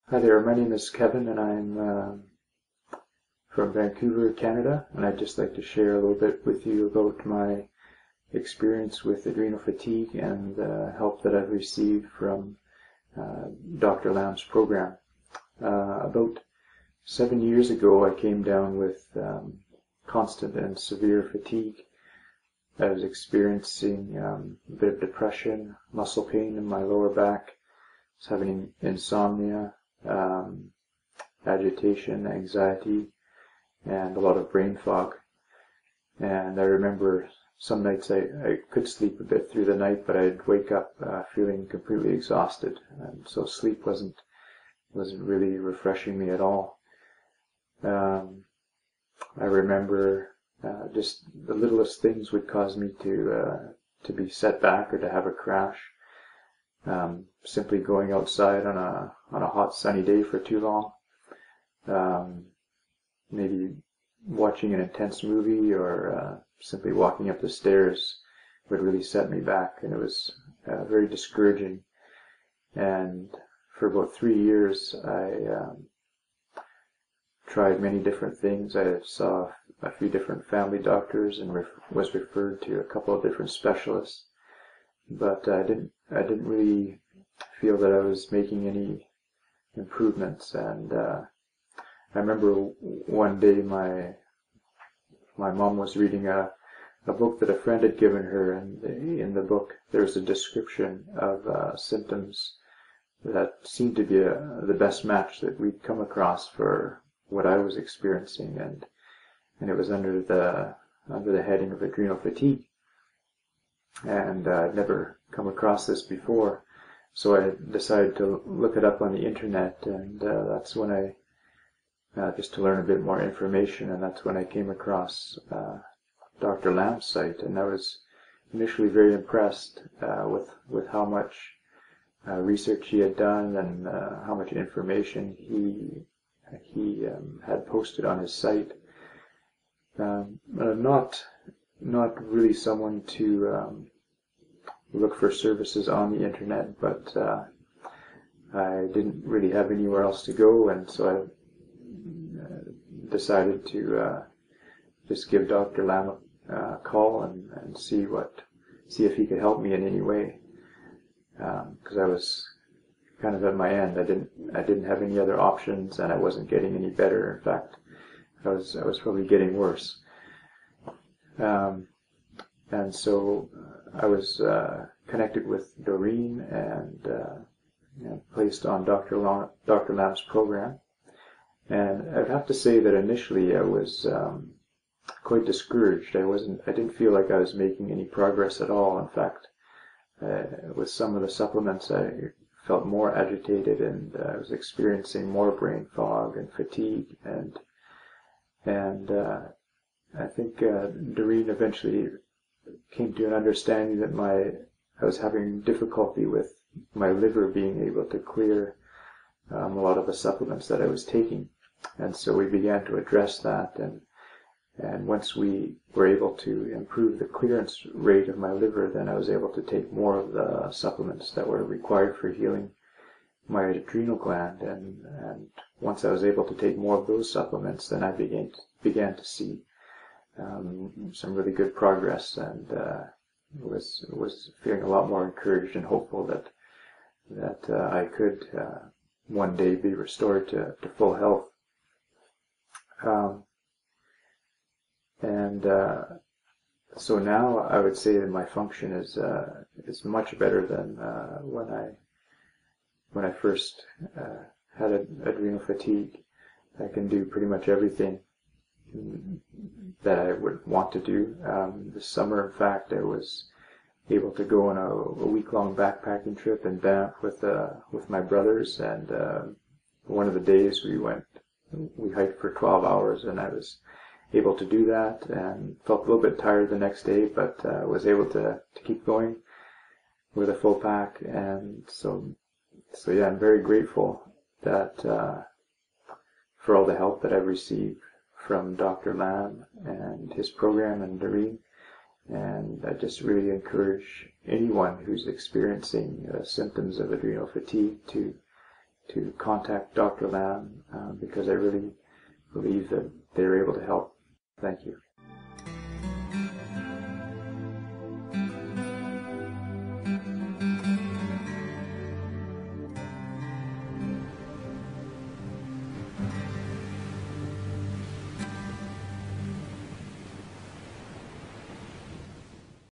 Hi there, my name is Kevin and I'm from Vancouver, Canada, and I'd just like to share a little bit with you about my experience with adrenal fatigue and the help that I've received from Dr. Lam's program. About 7 years ago I came down with constant and severe fatigue. I was experiencing a bit of depression, muscle pain in my lower back, I was having insomnia, agitation, anxiety, and a lot of brain fog. And I remember some nights I could sleep a bit through the night, but I'd wake up feeling completely exhausted, and so sleep wasn't really refreshing me at all. I remember just the littlest things would cause me to be set back or to have a crash. Simply going outside on a hot sunny day for too long, maybe watching an intense movie or simply walking up the stairs would really set me back, and it was very discouraging. And for about 3 years I tried many different things. I saw a few different family doctors and was referred to a couple of different specialists, but I didn't really feel that I was making any improvements. And I remember one day my mom was reading a book that a friend had given her, and in the book there's a description of symptoms that seemed to be the best match that we'd come across for what I was experiencing, and it was under the heading of adrenal fatigue. And I'd never come across this before, so I decided to look it up on the internet, and that's when I just to learn a bit more information, and that's when I came across Dr. Lam's site, and I was initially very impressed with how much research he had done and how much information he had posted on his site. I'm not really someone to look for services on the internet, but I didn't really have anywhere else to go, and so I decided to just give Dr. Lam a call and see if he could help me in any way, because I was kind of at my end. I didn't have any other options, and I wasn't getting any better. In fact, I was probably getting worse. And so I was connected with Dorine and placed on Dr. Lam's program. And I'd have to say that initially I was quite discouraged. I didn't feel like I was making any progress at all. In fact, with some of the supplements I felt more agitated, and I was experiencing more brain fog and fatigue, and I think Dorine eventually came to an understanding that I was having difficulty with my liver being able to clear a lot of the supplements that I was taking, and so we began to address that, and once we were able to improve the clearance rate of my liver, then I was able to take more of the supplements that were required for healing my adrenal gland, and once I was able to take more of those supplements, then I began to see some really good progress, and was feeling a lot more encouraged and hopeful that I could one day be restored to full health. So now I would say that my function is much better than when I first had adrenal fatigue. I can do pretty much everything that I would want to do. This summer, in fact, I was able to go on a week-long backpacking trip in Banff with my brothers, and one of the days we hiked for 12 hours, and I was able to do that, and felt a little bit tired the next day, but was able to keep going with a full pack. And so yeah, I'm very grateful that for all the help that I've received from Dr. Lam and his program and Dorine, and I just really encourage anyone who's experiencing symptoms of adrenal fatigue to to contact Dr. Lam because I really believe that they were able to help. Thank you.